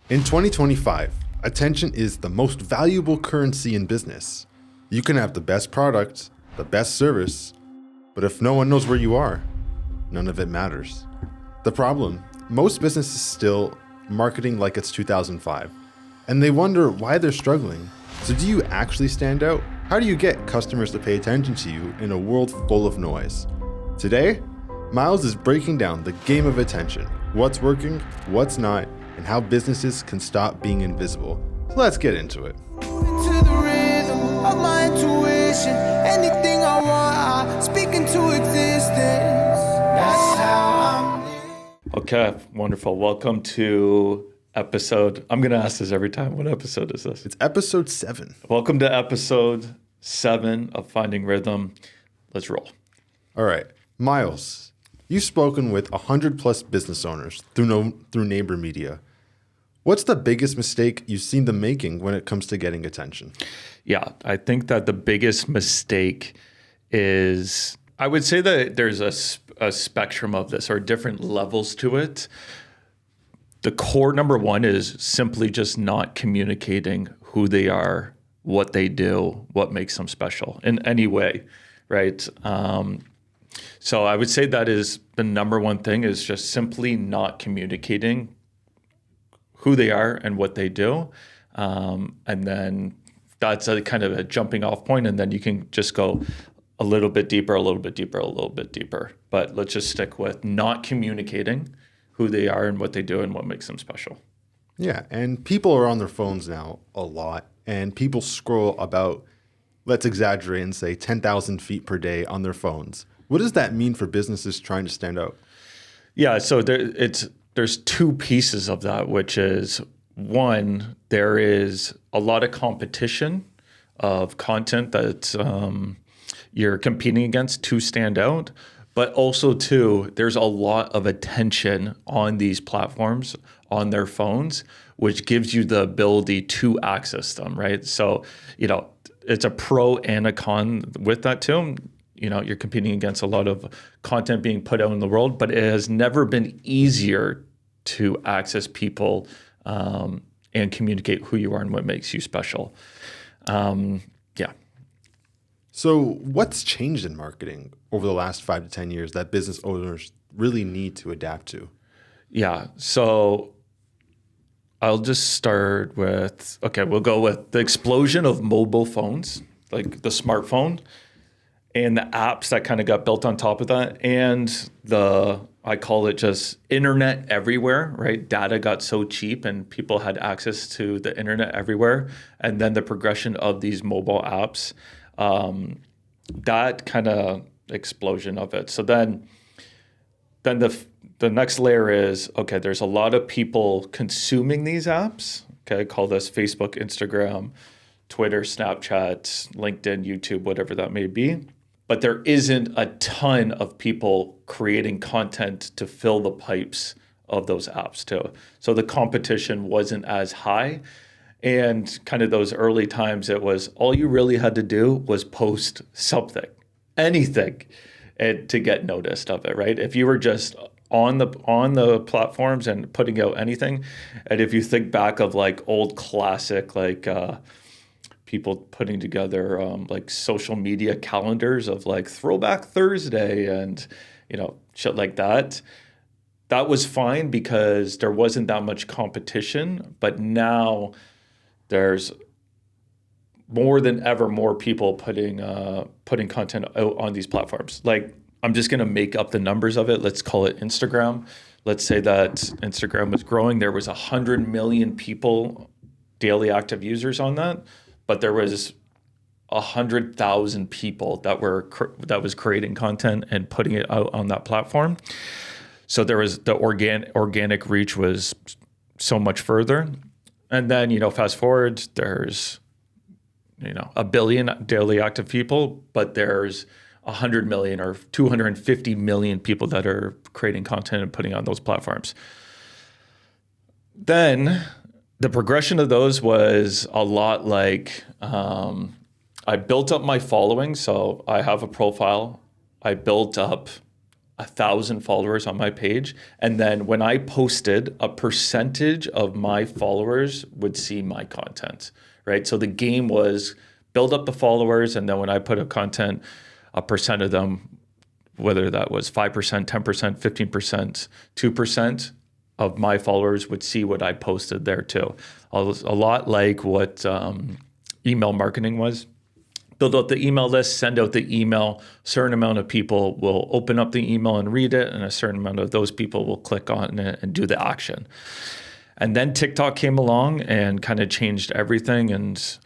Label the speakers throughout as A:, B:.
A: In 2025, attention is the most valuable currency in business. You can have the best product, the best service, but if no one knows where you are, none of it matters. The problem, most businesses still marketing like it's 2005, and they wonder why they're struggling. So do you actually stand out? How do you get customers to pay attention to you in a world full of noise? Today, Miles is breaking down the game of attention, what's working, what's not, and how businesses can stop being invisible. So let's get into it.
B: To the rhythm of my intuition, anything I want, I speak into existence. That's how I'm living.
C: Okay, wonderful. Welcome to episode, I'm going to ask this every time. What episode is this?
A: It's episode 7.
C: Welcome to episode 7 of Finding Rhythm. Let's roll.
A: All right, Miles, you've spoken with 100 plus business owners through Neighbor Media. What's the biggest mistake you've seen them making when it comes to getting attention?
C: Yeah, I think that the biggest mistake is, I would say that there's a spectrum of this or different levels to it. The core number one is simply just not communicating who they are, what they do, what makes them special in any way, right? So I would say that is the number one thing, is just simply not communicating who they are and what they do. And then that's a kind of a jumping off point, and then you can just go a little bit deeper, a little bit deeper, a little bit deeper. But let's just stick with not communicating who they are and what they do and what makes them special.
A: Yeah, and people are on their phones now a lot, and people scroll about, let's exaggerate and say 10,000 feet per day on their phones. What does that mean for businesses trying to stand out?
C: Yeah, so there's two pieces of that, which is, one, there is a lot of competition of content that you're competing against to stand out. But also, two, there's a lot of attention on these platforms, on their phones, which gives you the ability to access them, right? So, it's a pro and a con with that too. You're competing against a lot of content being put out in the world, but it has never been easier to access people and communicate who you are and what makes you special. Yeah.
A: So what's changed in marketing over the last 5 to 10 years that business owners really need to adapt to?
C: Yeah. So I'll just start with, we'll go with the explosion of mobile phones, like the smartphone, and the apps that kind of got built on top of that, and I call it just internet everywhere, right? Data got so cheap and people had access to the internet everywhere. And then the progression of these mobile apps, that kind of explosion of it. So then the next layer is, there's a lot of people consuming these apps. Okay, call this Facebook, Instagram, Twitter, Snapchat, LinkedIn, YouTube, whatever that may be. But there isn't a ton of people creating content to fill the pipes of those apps too. So the competition wasn't as high. And kind of those early times, it was all you really had to do was post something, anything, and to get noticed of it, right? If you were just on the platforms and putting out anything, and if you think back of like old classic, like people putting together like social media calendars of like Throwback Thursday and shit like that. That was fine because there wasn't that much competition. But now there's more than ever more people putting content out on these platforms. Like, I'm just going to make up the numbers of it. Let's call it Instagram. Let's say that Instagram was growing. There was 100 million people, daily active users on that. But there was 100,000 people that was creating content and putting it out on that platform. So there was the organic reach was so much further. And then, fast forward, there's, 1 billion daily active people, but there's 100 million or 250 million people that are creating content and putting on those platforms. Then the progression of those was a lot like I built up my following. So I have a profile. I built up 1,000 followers on my page. And then when I posted, a percentage of my followers would see my content, right? So the game was build up the followers. And then when I put up content, a percent of them, whether that was 5%, 10%, 15%, 2% of my followers would see what I posted there too. A lot like what email marketing was. Build out the email list, send out the email. A certain amount of people will open up the email and read it, and a certain amount of those people will click on it and do the action. And then TikTok came along and kind of changed everything. And,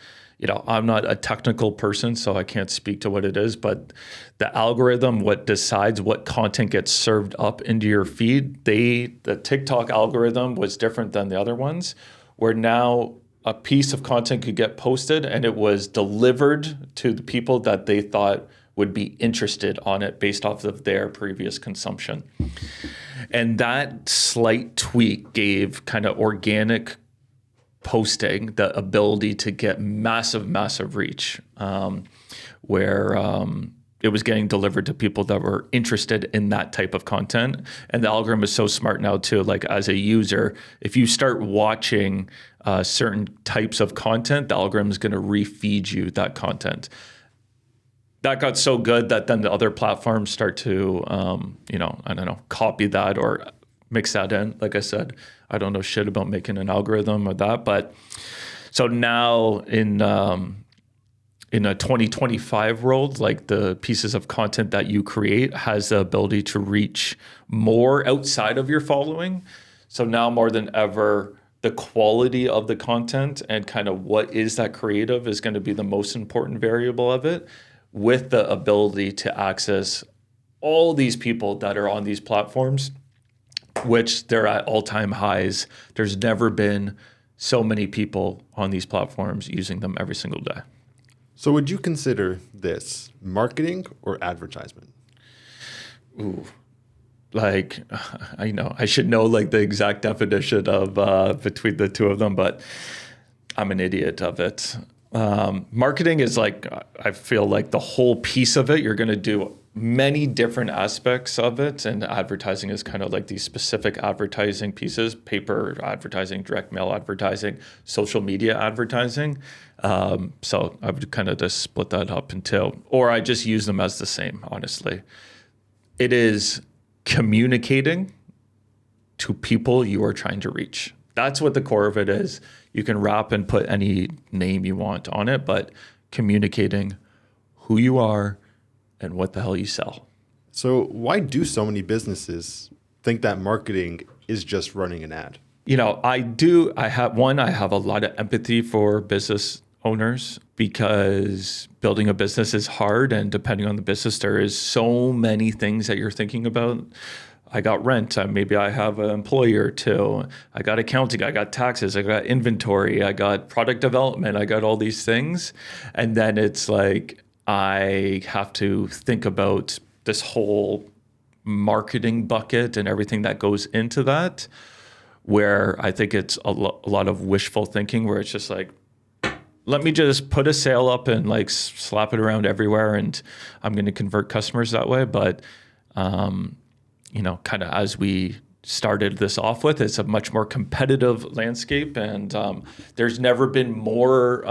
C: I'm not a technical person, so I can't speak to what it is, but the algorithm, what decides what content gets served up into your feed, the TikTok algorithm was different than the other ones, where now a piece of content could get posted and it was delivered to the people that they thought would be interested on it based off of their previous consumption. And that slight tweak gave kind of organic posting the ability to get massive reach, where it was getting delivered to people that were interested in that type of content. And the algorithm is so smart now too, like as a user, if you start watching certain types of content, the algorithm is going to refeed you that content. That got so good that then the other platforms start to, copy that or mix that in. Like I said, I don't know shit about making an algorithm or that, but so now in a 2025 world, like the pieces of content that you create has the ability to reach more outside of your following. So now more than ever, the quality of the content and kind of what is that creative is going to be the most important variable of it, with the ability to access all these people that are on these platforms, which they're at all-time highs. There's never been so many people on these platforms using them every single day.
A: So would you consider this marketing or advertisement?
C: Ooh, like, I should know like the exact definition of between the two of them, but I'm an idiot of it. Marketing is like, I feel like the whole piece of it, you're going to do many different aspects of it. And advertising is kind of like these specific advertising pieces: paper advertising, direct mail advertising, social media advertising. So I would kind of just split that up into, or I just use them as the same, honestly. It is communicating to people you are trying to reach. That's what the core of it is. You can wrap and put any name you want on it, but communicating who you are and what the hell you sell.
A: So why do so many businesses think that marketing is just running an ad?
C: I have a lot of empathy for business owners, because building a business is hard, and depending on the business, there is so many things that you're thinking about. I got rent, maybe I have an employee or two, I got accounting, I got taxes, I got inventory, I got product development, I got all these things. And then it's like, I have to think about this whole marketing bucket and everything that goes into that, where I think it's a lot of wishful thinking, where it's just like, let me just put a sale up and like slap it around everywhere, and I'm going to convert customers that way. But, kind of as we started this off with, it's a much more competitive landscape, and there's never been more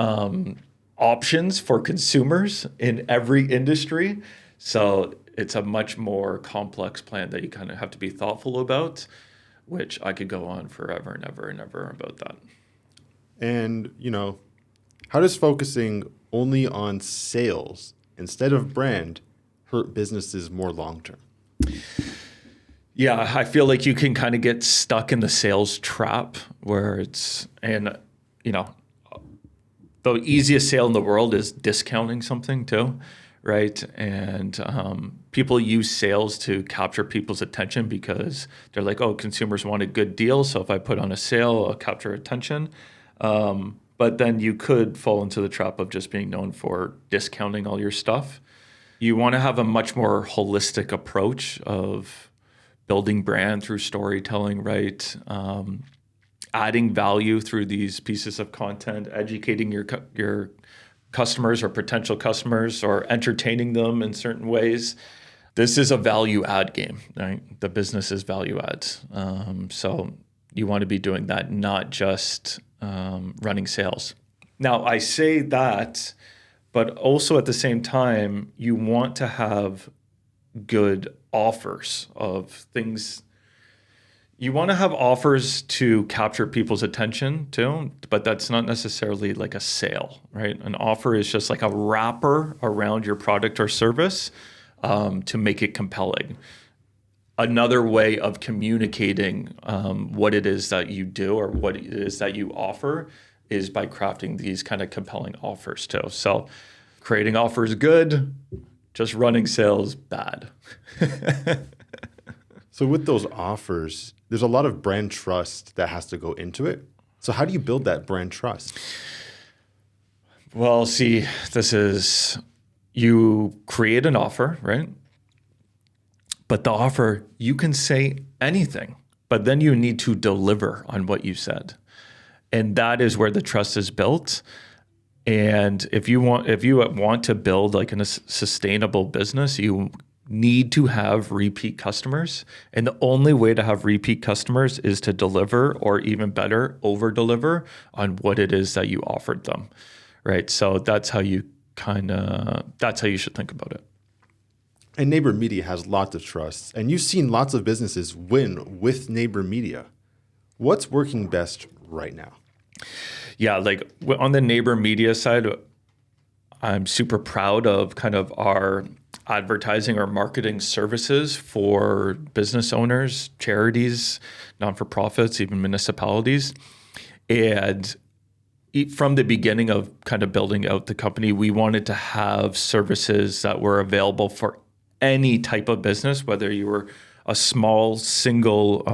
C: options for consumers in every industry. So it's a much more complex plan that you kind of have to be thoughtful about, which I could go on forever and ever and ever about that.
A: And, how does focusing only on sales instead of brand hurt businesses more long-term?
C: Yeah, I feel like you can kind of get stuck in the sales trap, where the easiest sale in the world is discounting something too, right? And people use sales to capture people's attention, because they're like, oh, consumers want a good deal, so if I put on a sale, I'll capture attention. But then you could fall into the trap of just being known for discounting all your stuff. You want to have a much more holistic approach of building brand through storytelling, right? Adding value through these pieces of content, educating your customers or potential customers, or entertaining them in certain ways. This is a value add game, right? The business is value adds. So you want to be doing that, not just running sales. Now, I say that, but also at the same time, you want to have good offers of things. You want to have offers to capture people's attention too, but that's not necessarily like a sale, right? An offer is just like a wrapper around your product or service to make it compelling. Another way of communicating what it is that you do or what it is that you offer is by crafting these kind of compelling offers too. So creating offers good, just running sales bad.
A: So with those offers, there's a lot of brand trust that has to go into it. So how do you build that brand trust?
C: Well, see, this is, you create an offer, right? But the offer, you can say anything, but then you need to deliver on what you said. And that is where the trust is built. And if you want to build like a sustainable business, you need to have repeat customers. And the only way to have repeat customers is to deliver, or even better, over deliver on what it is that you offered them, right? So that's how you should think about it.
A: And Neighbor Media has lots of trust, and you've seen lots of businesses win with Neighbor Media. What's working best right now?
C: Yeah, like on the Neighbor Media side, I'm super proud of kind of our advertising or marketing services for business owners, charities, non-for-profits, even municipalities. And from the beginning of kind of building out the company, we wanted to have services that were available for any type of business, whether you were a small single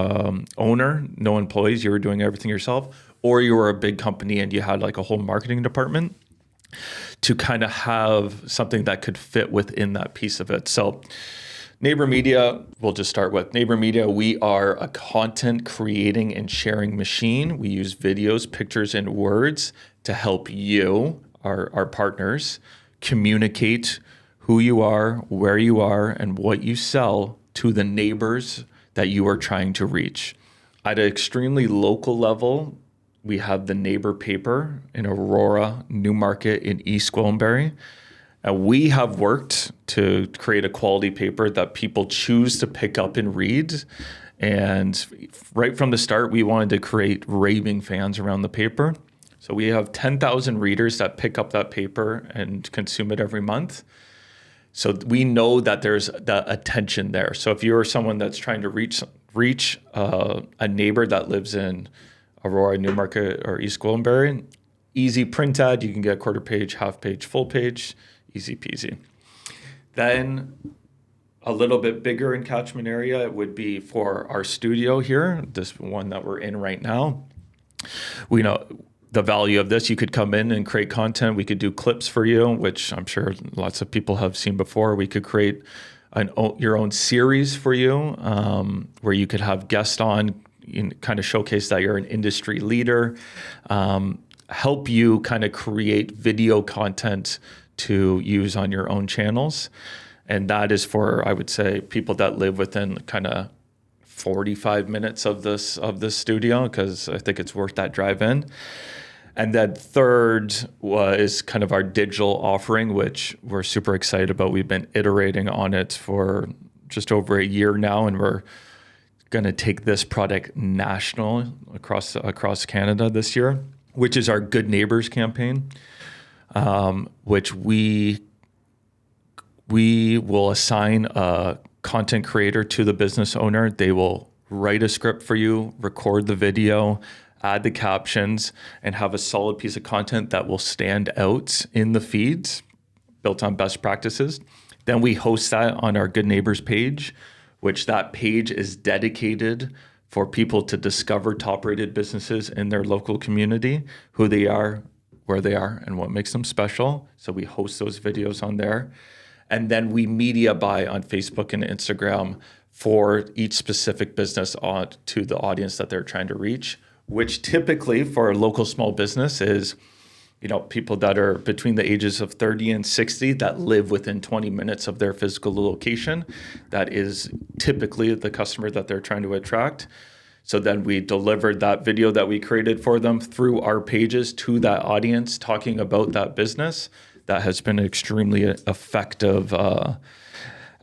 C: owner, no employees, you were doing everything yourself, or you were a big company and you had like a whole marketing department, to kind of have something that could fit within that piece of it. So Neighbor Media, we'll just start with Neighbor Media. We are a content creating and sharing machine. We use videos, pictures, and words to help you, our partners, communicate who you are, where you are, and what you sell to the neighbors that you are trying to reach. At an extremely local level, we have the Neighbor paper in Aurora, Newmarket, in East Gwillimbury. And we have worked to create a quality paper that people choose to pick up and read. And right from the start, we wanted to create raving fans around the paper. So we have 10,000 readers that pick up that paper and consume it every month. So we know that there's the attention there. So if you're someone that's trying to reach a neighbor that lives in Aurora, Newmarket, or East Gwillimbury, easy print ad. You can get quarter page, half page, full page, easy peasy. Then a little bit bigger in catchment area, it would be for our studio here, this one that we're in right now. We know the value of this. You could come in and create content. We could do clips for you, which I'm sure lots of people have seen before. We could create your own series for you, where you could have guests on, kind of showcase that you're an industry leader, help you kind of create video content to use on your own channels. And that is for, I would say, people that live within kind of 45 minutes of this studio, because I think it's worth that drive in. And then third was kind of our digital offering, which we're super excited about. We've been iterating on it for just over a year now, and we're going to take this product national across Canada this year, which is our Good Neighbors campaign, which we will assign a content creator to the business owner. They will write a script for you, record the video, add the captions, and have a solid piece of content that will stand out in the feeds, built on best practices. Then we host that on our Good Neighbors page, which that page is dedicated for people to discover top-rated businesses in their local community, who they are, where they are, and what makes them special. So we host those videos on there. And then we media buy on Facebook and Instagram for each specific business to the audience that they're trying to reach, which typically for a local small business is people that are between the ages of 30 and 60 that live within 20 minutes of their physical location. That is typically the customer that they're trying to attract. So then we delivered that video that we created for them through our pages to that audience, talking about that business. That has been an extremely effective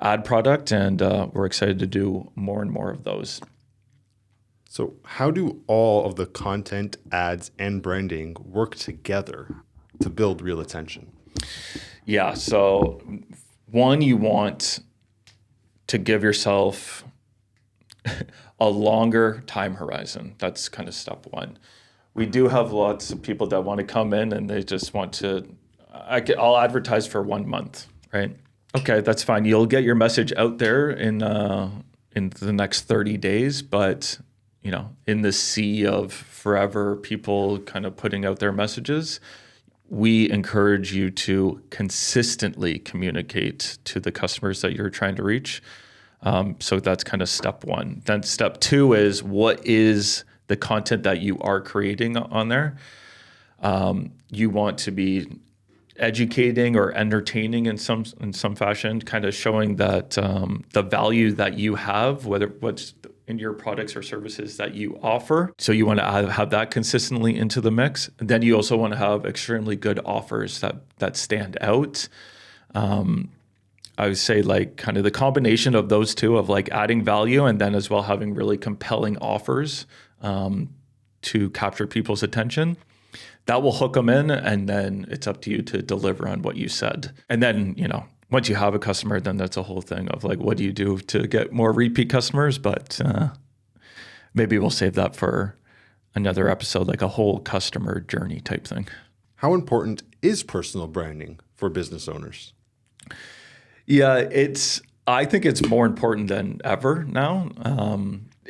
C: ad product, and we're excited to do more and more of those.
A: So how do all of the content, ads, and branding work together to build real attention?
C: Yeah, so one, you want to give yourself a longer time horizon. That's kind of step one. We do have lots of people that want to come in and they just want to, I'll advertise for 1 month, right? Okay, that's fine. You'll get your message out there in the next 30 days, but in the sea of forever people kind of putting out their messages, we encourage you to consistently communicate to the customers that you're trying to reach. So that's kind of step one. Then step two is, what is the content that you are creating on there? You want to be educating or entertaining in some fashion, kind of showing that the value that you have, whether what's in your products or services that you offer. So you want to have that consistently into the mix. And then you also want to have extremely good offers that stand out. I would say like kind of the combination of those two, of like adding value and then as well having really compelling offers to capture people's attention. That will hook them in, and then it's up to you to deliver on what you said. And then, once you have a customer, then that's a whole thing of like, what do you do to get more repeat customers? But maybe we'll save that for another episode, like a whole customer journey type thing.
A: How important is personal branding for business owners?
C: Yeah, I think it's more important than ever now.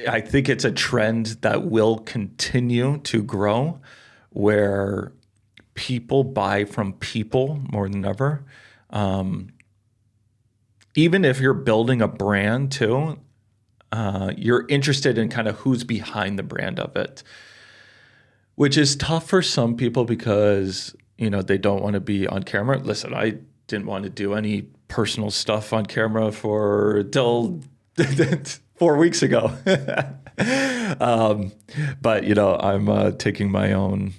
C: I think it's a trend that will continue to grow, where people buy from people more than ever. Even if you're building a brand too, you're interested in kind of who's behind the brand of it, which is tough for some people because, they don't want to be on camera. Listen, I didn't want to do any personal stuff on camera till 4 weeks ago. But, I'm taking my own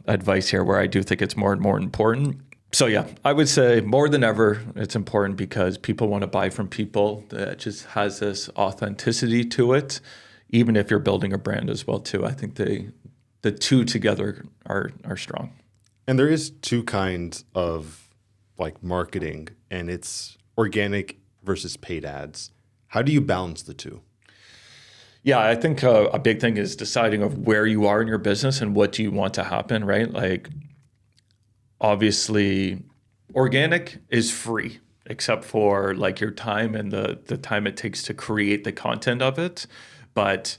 C: advice here, where I do think it's more and more important. So yeah, I would say more than ever, it's important because people want to buy from people. That just has this authenticity to it, even if you're building a brand as well too. I think the two together are strong.
A: And there is two kinds of like marketing, and it's organic versus paid ads. How do you balance the two?
C: Yeah, I think a big thing is deciding of where you are in your business and what do you want to happen, right? Like, obviously, organic is free, except for like your time and the time it takes to create the content of it. But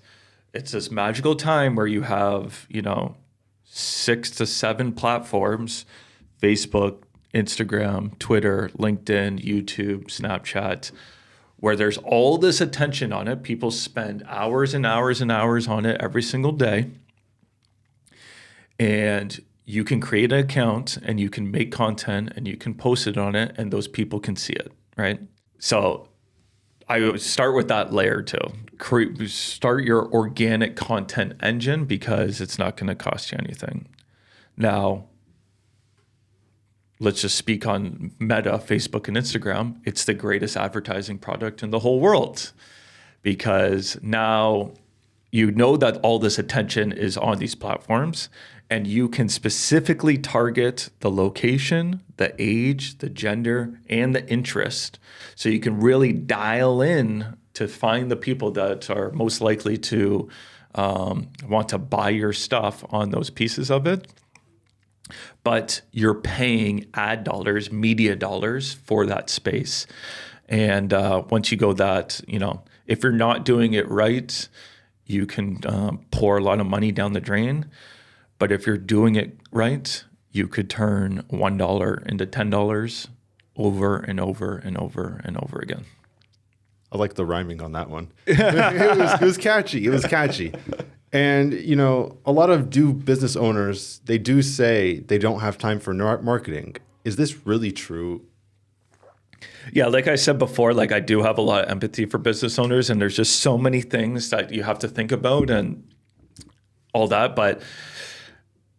C: it's this magical time where you have, 6 to 7 platforms: Facebook, Instagram, Twitter, LinkedIn, YouTube, Snapchat, where there's all this attention on it. People spend hours and hours and hours on it every single day. And you can create an account and you can make content and you can post it on it, and those people can see it, right? So I would start with that layer too. Start your organic content engine, because it's not going to cost you anything. Now, let's just speak on Meta, Facebook, and Instagram. It's the greatest advertising product in the whole world, because now you know that all this attention is on these platforms, and you can specifically target the location, the age, the gender, and the interest. So you can really dial in to find the people that are most likely to want to buy your stuff on those pieces of it. But you're paying ad dollars, media dollars for that space. And once you go that, if you're not doing it right, you can pour a lot of money down the drain. But if you're doing it right, you could turn $1 into $10 over and over and over and over again.
A: I like the rhyming on that one. It was catchy. It was catchy. And, you know, a lot of business owners, they do say they don't have time for marketing. Is this really true?
C: Yeah, like I said before, like I do have a lot of empathy for business owners, and there's just so many things that you have to think about and all that. But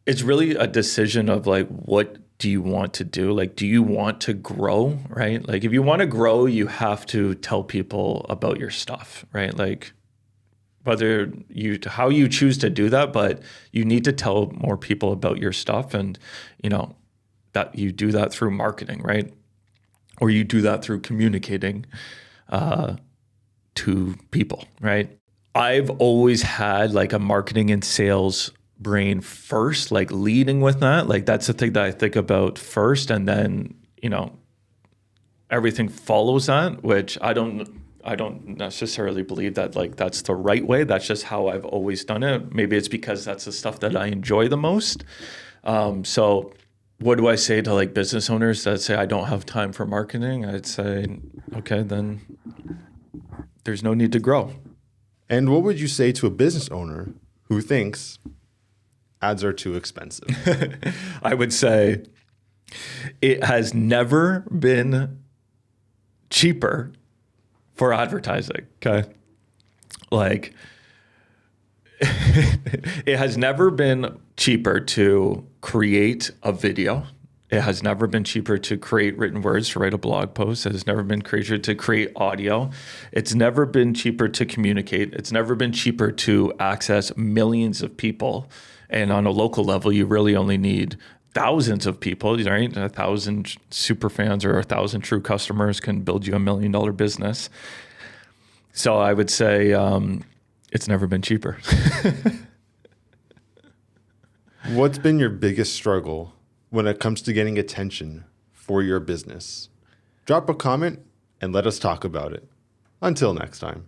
C: it's really a decision of like, what do you want to do? Like, do you want to grow, right? Like, if you want to grow, you have to tell people about your stuff, right? Like, how you choose to do that, but you need to tell more people about your stuff, and, you know, that you do that through marketing, right? Or you do that through communicating to people, right? I've always had like a marketing and sales brain first, like leading with that. Like that's the thing that I think about first, and then, you know, everything follows that, which I don't necessarily believe that like that's the right way. That's just how I've always done it. Maybe it's because that's the stuff that I enjoy the most. So what do I say to like business owners that say I don't have time for marketing? I'd say, okay, then there's no need to grow.
A: And what would you say to a business owner who thinks ads are too expensive?
C: I would say it has never been cheaper for advertising, okay? Like, it has never been cheaper to create a video. It has never been cheaper to create written words, to write a blog post. It has never been cheaper to create audio. It's never been cheaper to communicate. It's never been cheaper to access millions of people. And on a local level, you really only need thousands of people, right? 1,000 super fans or 1,000 true customers can build you $1 million business. So I would say it's never been cheaper.
A: What's been your biggest struggle when it comes to getting attention for your business? Drop a comment and let us talk about it. Until next time.